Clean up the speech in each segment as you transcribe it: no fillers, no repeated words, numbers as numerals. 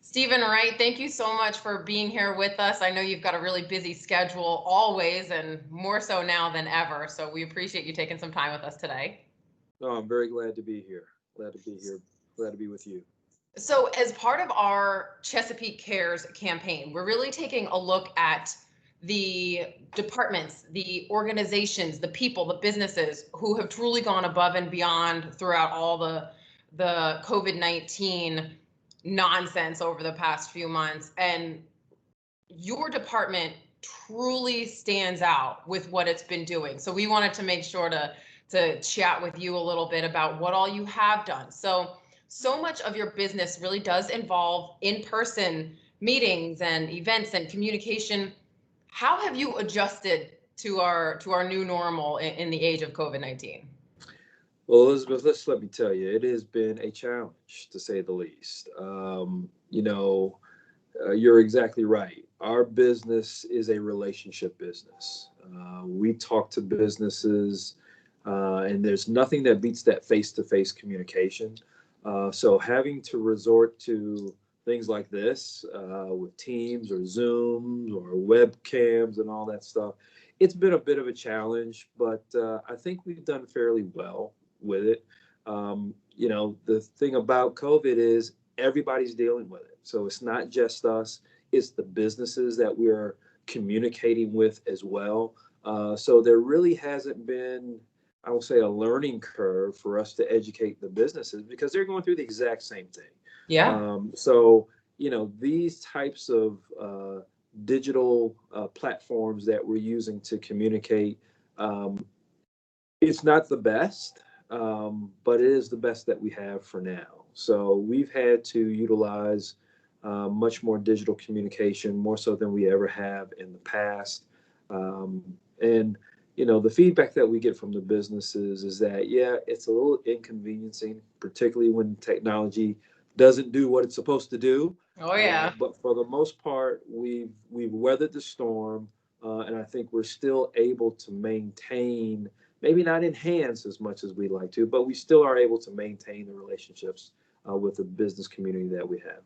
Stephen Wright, thank you so much for being here with us. I know you've got a really busy schedule always, and more so now than ever. So we appreciate you taking some time with us today. No, I'm very glad to be here. Glad to be here. Glad to be with you. So as part of our Chesapeake Cares campaign, we're really taking a look at the departments, the organizations, the people, the businesses who have truly gone above and beyond throughout all the COVID-19 nonsense over the past few months. And your department truly stands out with what it's been doing. So we wanted to make sure to chat with you a little bit about what all you have done. So much of your business really does involve in-person meetings and events and communication. How have you adjusted to our new normal in the age of COVID-19? Well, Elizabeth, let me tell you, it has been a challenge to say the least. You're exactly right. Our business is a relationship business. We talk to businesses, and there's nothing that beats that face-to-face communication. So having to resort to things like this with Teams or Zooms or webcams and all that stuff, it's been a bit of a challenge, but I think we've done fairly well with it. The thing about COVID is everybody's dealing with it. So it's not just us, it's the businesses that we're communicating with as well. So there really hasn't been, I will say, a learning curve for us to educate the businesses because they're going through the exact same thing. Yeah. These types of digital platforms that we're using to communicate, it's not the best, but it is the best that we have for now. So we've had to utilize much more digital communication, more so than we ever have in the past. The feedback that we get from the businesses is that, yeah, it's a little inconveniencing, particularly when technology doesn't do what it's supposed to do. Oh yeah. But for the most part, we've weathered the storm, and I think we're still able to maintain, maybe not enhance as much as we like to, but we still are able to maintain the relationships with the business community that we have.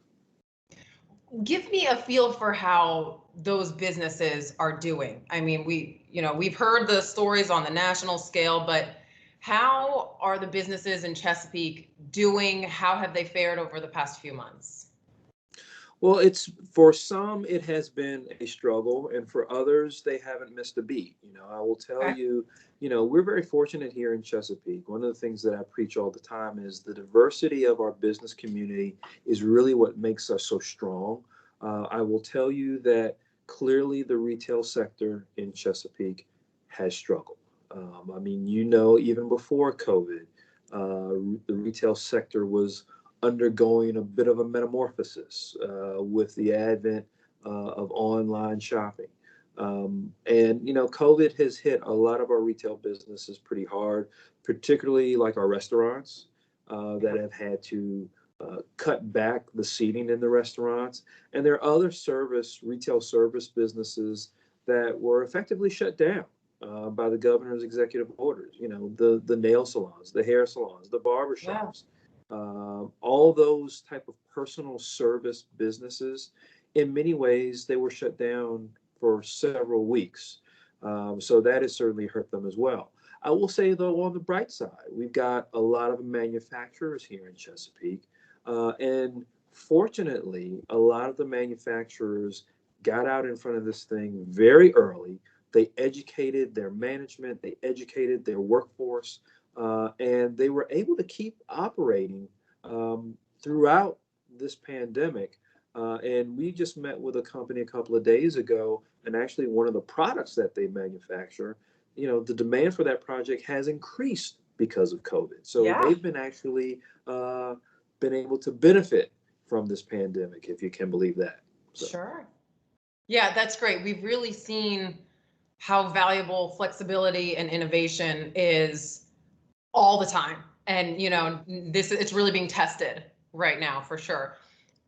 Give me a feel for how those businesses are doing. I mean, we've heard the stories on the national scale, but how are the businesses in Chesapeake doing? How have they fared over the past few months? Well, it's for some, it has been a struggle, and for others, they haven't missed a beat. I will tell Okay. you, we're very fortunate here in Chesapeake. One of the things that I preach all the time is the diversity of our business community is really what makes us so strong. I will tell you that clearly the retail sector in Chesapeake has struggled. Even before COVID, the retail sector was undergoing a bit of a metamorphosis with the advent of online shopping. COVID has hit a lot of our retail businesses pretty hard, particularly like our restaurants that have had to cut back the seating in the restaurants. And there are other retail service businesses that were effectively shut down by the governor's executive orders. The nail salons, the hair salons, the barber shops. All those type of personal service businesses, in many ways, they were shut down for several weeks. So that has certainly hurt them as well. I will say, though, on the bright side, we've got a lot of manufacturers here in Chesapeake. And fortunately, a lot of the manufacturers got out in front of this thing very early. They educated their management, they educated their workforce, and they were able to keep operating throughout this pandemic. And we just met with a company a couple of days ago, and actually one of the products that they manufacture, the demand for that project has increased because of COVID. So Yeah. they've been actually been able to benefit from this pandemic, if you can believe that. So. Sure. Yeah, that's great. We've really seen how valuable flexibility and innovation is all the time. And it's really being tested right now for sure.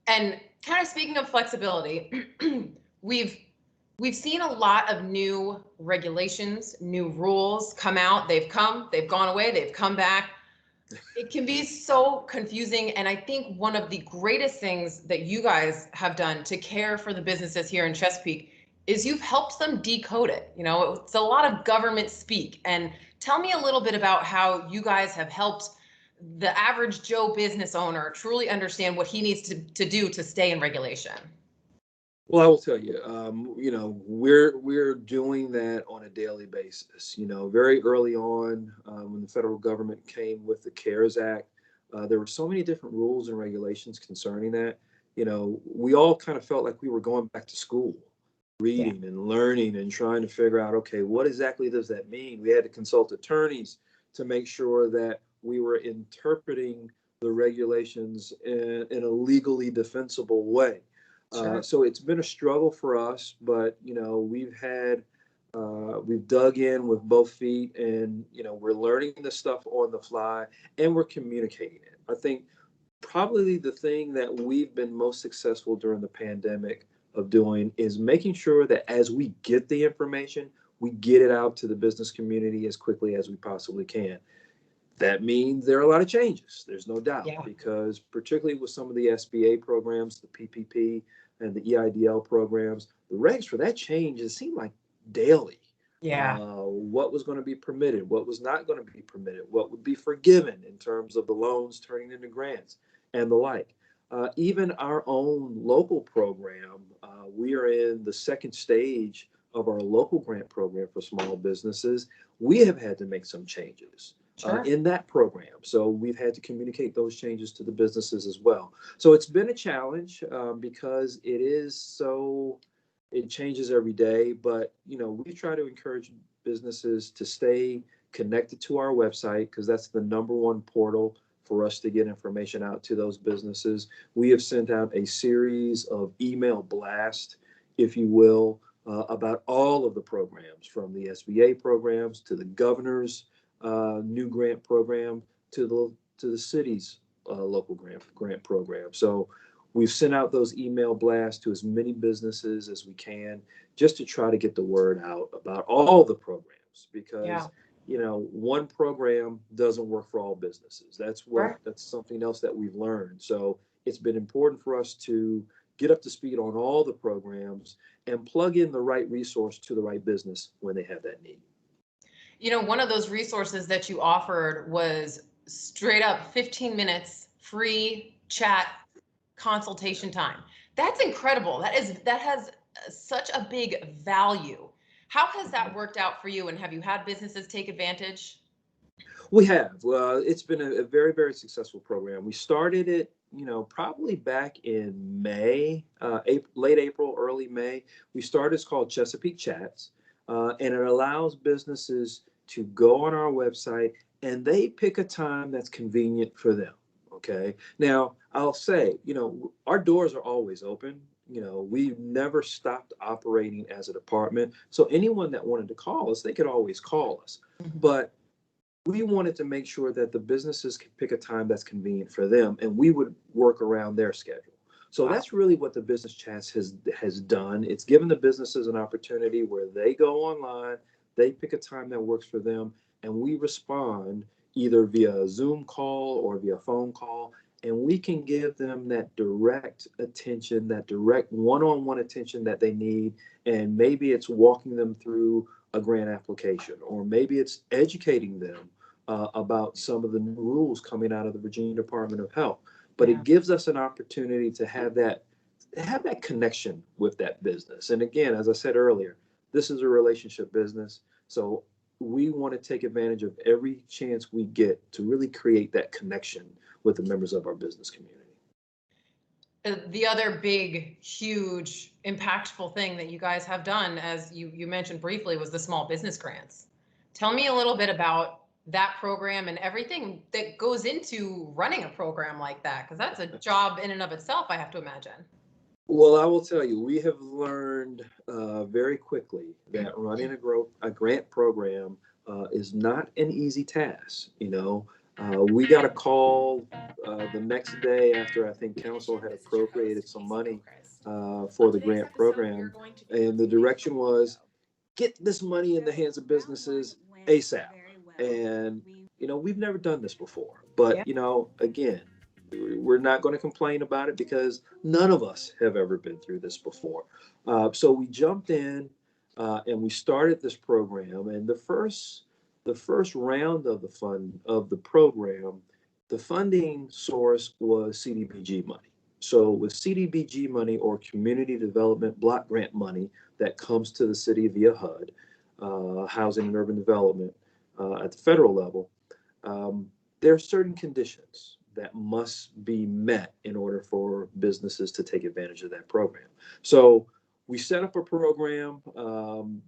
And kind of speaking of flexibility, we've seen a lot of new regulations, new rules come out. They've gone away, they've come back. It can be so confusing. And I think one of the greatest things that you guys have done to care for the businesses here in Chesapeake is you've helped them decode it. You know, it's a lot of government speak. And tell me a little bit about how you guys have helped the average Joe business owner truly understand what he needs to do to stay in regulation. Well, I will tell you, we're doing that on a daily basis. Very early on, when the federal government came with the CARES Act, there were so many different rules and regulations concerning that. We all kind of felt like we were going back to school, Yeah. reading and learning and trying to figure out, okay, what exactly does that mean? We had to consult attorneys to make sure that we were interpreting the regulations in a legally defensible way. Sure. So it's been a struggle for us, but we've dug in with both feet, and we're learning the stuff on the fly, and we're communicating it. I think probably the thing that we've been most successful during the pandemic of doing is making sure that as we get the information, we get it out to the business community as quickly as we possibly can. That means there are a lot of changes, there's no doubt, Yeah. because particularly with some of the SBA programs, the PPP and the EIDL programs, the regs for that change, it seemed like daily. Yeah. What was going to be permitted, what was not going to be permitted, what would be forgiven in terms of the loans turning into grants and the like. Even our own local program, we are in the second stage of our local grant program for small businesses. We have had to make some changes Sure. in that program. So we've had to communicate those changes to the businesses as well. So it's been a challenge because it changes every day. But we try to encourage businesses to stay connected to our website, because that's the number one portal for us to get information out to those businesses. We have sent out a series of email blasts, if you will, about all of the programs, from the SBA programs to the governor's new grant program to the city's local grant program. So we've sent out those email blasts to as many businesses as we can, just to try to get the word out about all the programs, Yeah. because one program doesn't work for all businesses. Right. That's something else that we've learned. So it's been important for us to get up to speed on all the programs and plug in the right resource to the right business when they have that need. One of those resources that you offered was straight up 15 minutes free chat consultation time. That's incredible. That has such a big value. How has that worked out for you, and have you had businesses take advantage? We have. It's been a very, very successful program. We started it, probably back in May, late April, early May. We started, it's called Chesapeake Chats, and it allows businesses to go on our website and they pick a time that's convenient for them. Okay. Now, I'll say, our doors are always open. We've never stopped operating as a department. So anyone that wanted to call us, they could always call us. Mhm. But we wanted to make sure that the businesses could pick a time that's convenient for them, and we would work around their schedule. So Wow. that's really what the business chats has done. It's given the businesses an opportunity where they go online, they pick a time that works for them, and we respond either via a Zoom call or via phone call, and we can give them that direct attention, that direct one-on-one attention that they need. And maybe it's walking them through a grant application, or maybe it's educating them about some of the new rules coming out of the Virginia Department of Health. But Yeah. it gives us an opportunity to have that connection with that business. And again, as I said earlier, this is a relationship business. So we want to take advantage of every chance we get to really create that connection with the members of our business community. The other big, huge, impactful thing that you guys have done, as you mentioned briefly, was the small business grants. Tell me a little bit about that program and everything that goes into running a program like that, because that's a job in and of itself, I have to imagine. Well, I will tell you, we have learned very quickly that running a grant program is not an easy task. We got a call the next day after I think council had appropriated some money for the grant program, and the direction was get this money in the hands of businesses ASAP. And we've never done this before. But, Yeah. Again, we're not going to complain about it because none of us have ever been through this before. So we jumped in and we started this program. And the first round of the program, the funding source was CDBG money. So with CDBG money, or Community Development Block Grant money, that comes to the city via HUD, Housing and Urban Development, at the federal level, there are certain conditions that must be met in order for businesses to take advantage of that program. So we set up a program.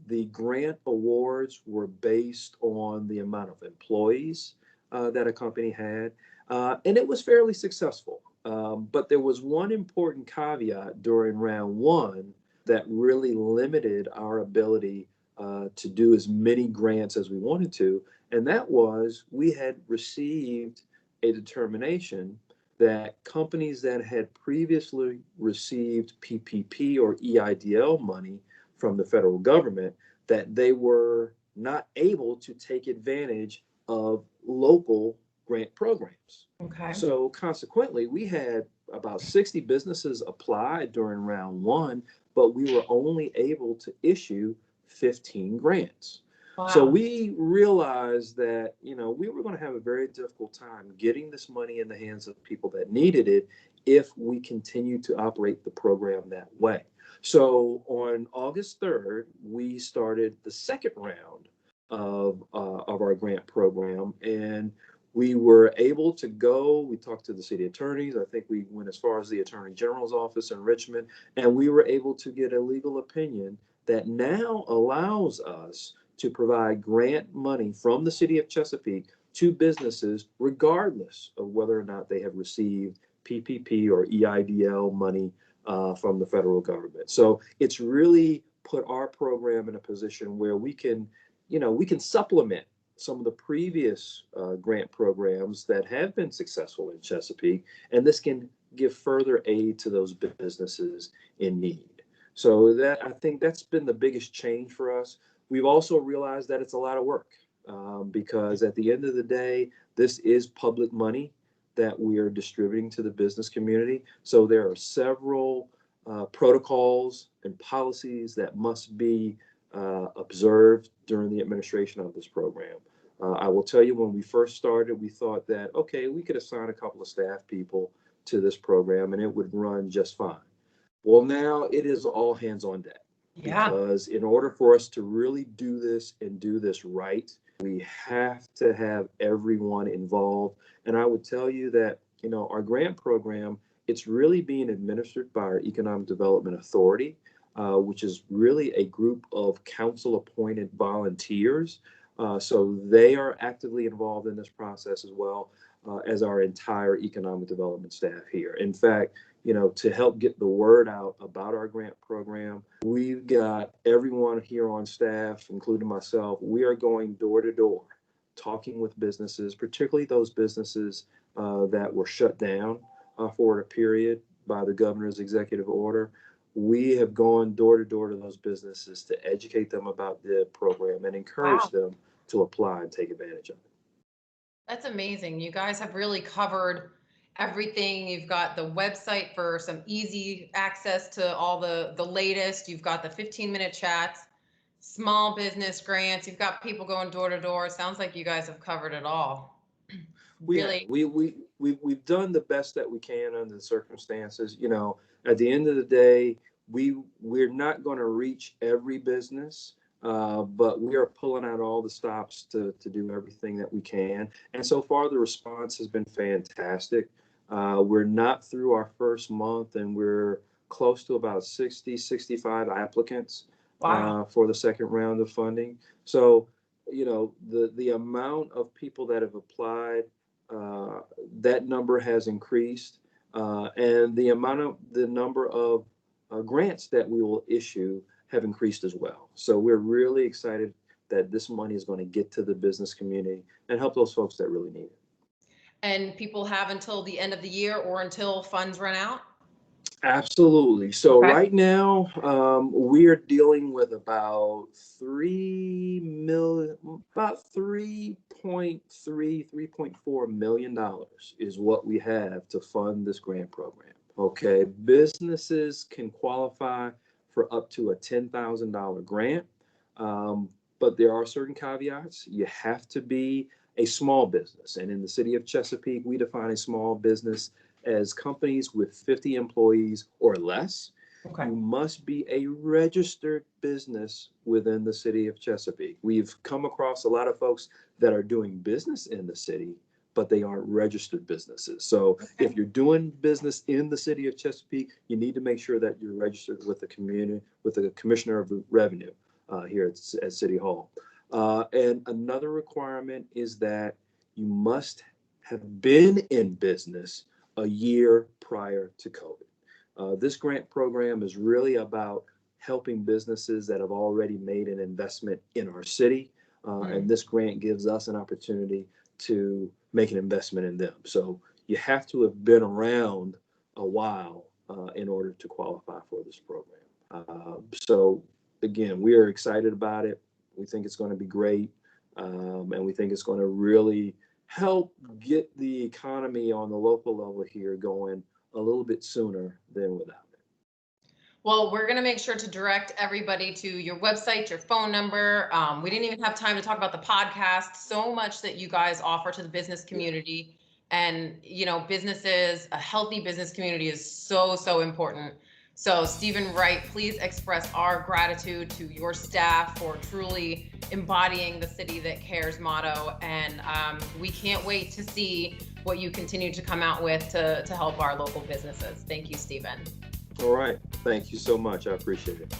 The grant awards were based on the amount of employees that a company had, and it was fairly successful. But there was one important caveat during round one that really limited our ability to do as many grants as we wanted to, and that was we had received a determination that companies that had previously received PPP or EIDL money from the federal government, that they were not able to take advantage of local grant programs. Okay. So consequently, we had about 60 businesses apply during round one, but we were only able to issue 15 grants. So Wow. we realized that, we were going to have a very difficult time getting this money in the hands of people that needed it if we continue to operate the program that way. So on August 3rd, we started the second round of our grant program, and we were able to go. We talked to the city attorneys. I think we went as far as the Attorney General's office in Richmond, and we were able to get a legal opinion that now allows us to provide grant money from the city of Chesapeake to businesses, regardless of whether or not they have received PPP or EIDL money from the federal government. So it's really put our program in a position where we can supplement some of the previous grant programs that have been successful in Chesapeake, and this can give further aid to those businesses in need. So I think that's been the biggest change for us. We've also realized that it's a lot of work because at the end of the day, this is public money that we are distributing to the business community. So there are several protocols and policies that must be observed during the administration of this program. I will tell you, when we first started, we thought that, okay, we could assign a couple of staff people to this program and it would run just fine. Well, now it is all hands on deck. Yeah. Because in order for us to really do this and do this right, we have to have everyone involved. And I would tell you that, our grant program, it's really being administered by our Economic Development Authority, which is really a group of council-appointed volunteers. So they are actively involved in this process as well as our entire economic development staff here. In fact, to help get the word out about our grant program, we've got everyone here on staff, including myself. We are going door to door, talking with businesses, particularly those businesses that were shut down for a period by the governor's executive order. We have gone door to door to those businesses to educate them about the program and encourage them to apply and take advantage of it. That's amazing. You guys have really covered everything. You've got the website for some easy access to all the latest. You've got the 15-minute chats, small business grants. You've got people going door to door. It sounds like you guys have covered it all. Really. We've done the best that we can under the circumstances. At the end of the day, we're not going to reach every business. But we are pulling out all the stops to do everything that we can. And so far, the response has been fantastic. We're not through our first month, and we're close to about 60, 65 applicants for the second round of funding. So, the amount of people that have applied, that number has increased. And the number of grants that we will issue have increased as well. So we're really excited that this money is going to get to the business community and help those folks that really need it. And people have until the end of the year or until funds run out? Absolutely. So right now, we are dealing with about 3.3 $3.4 million is what we have to fund this grant program. Okay, businesses can qualify for up to a $10,000 grant, but there are certain caveats. You have to be a small business, and in the city of Chesapeake, we define a small business as companies with 50 employees or less. Okay. You must be a registered business within the city of Chesapeake. We've come across a lot of folks that are doing business in the city, but they aren't registered businesses. So if you're doing business in the city of Chesapeake, you need to make sure that you're registered with the community, with the Commissioner of the Revenue here at City Hall. And another requirement is that you must have been in business a year prior to COVID. This grant program is really about helping businesses that have already made an investment in our city. And this grant gives us an opportunity to make an investment in them. So you have to have been around a while in order to qualify for this program. So again, we are excited about it. We think it's going to be great. And we think it's going to really help get the economy on the local level here going a little bit sooner than without it. Well, we're going to make sure to direct everybody to your website, your phone number. We didn't even have time to talk about the podcast. So much that you guys offer to the business community, and businesses, a healthy business community is so important. So Stephen Wright, please express our gratitude to your staff for truly embodying the City That Cares motto. And we can't wait to see what you continue to come out with to help our local businesses. Thank you, Stephen. All right. Thank you so much. I appreciate it.